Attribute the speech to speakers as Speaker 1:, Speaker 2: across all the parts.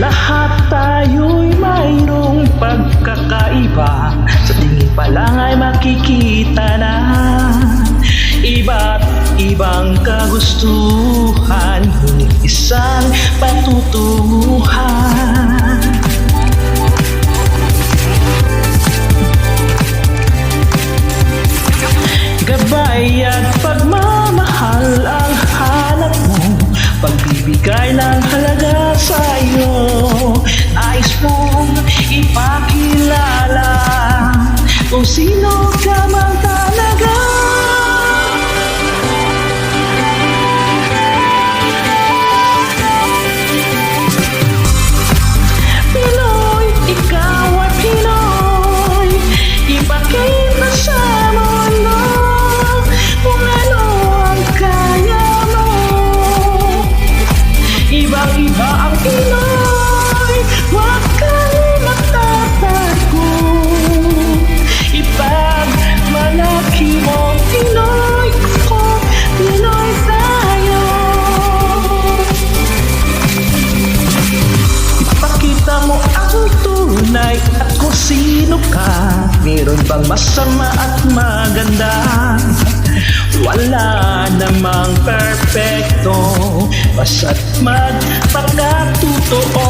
Speaker 1: Lahat tayo'y mayroong pagkakaiba, sa tingin pa lang ay makikita na iba't ibang kagustuhan, ngunit isang patutunguhan. Gabay at pagmamahal ang hanap mo, pagbibigay ng halaga sa'yo. Nais mong ipakilala kung sino ka man talaga. Pinoy, ikaw at Pinoy, ipakita sa mundo kung ano ang kaya mo. Ibang-iba ang Pinoy, huwag kang magtatago. Ipagmalaki mo, Pinoy ako, Pinoy tayo. Ipakita mo ang tunay at kung sino ka. Meron bang masama at maganda? Wala namang perfecto, basta't magpakatotoo.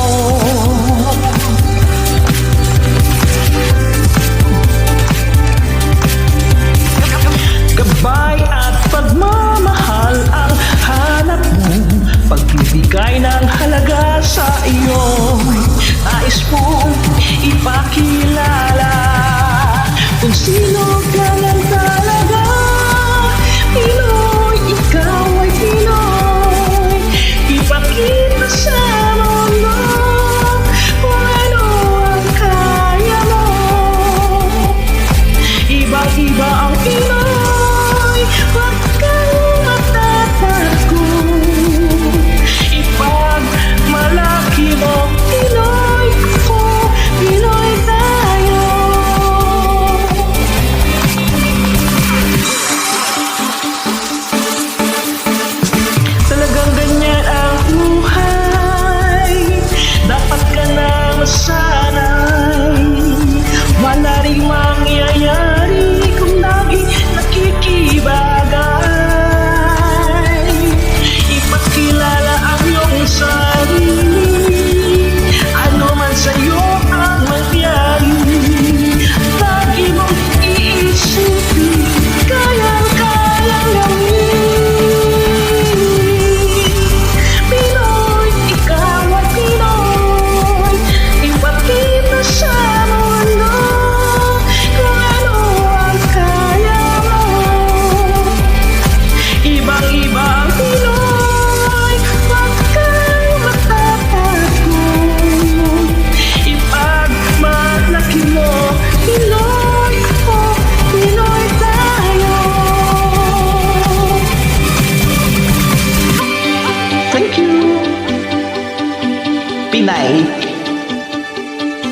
Speaker 1: Gabay at pagmamahal ang hanap mo, pagbibigay ng halaga sa iyo.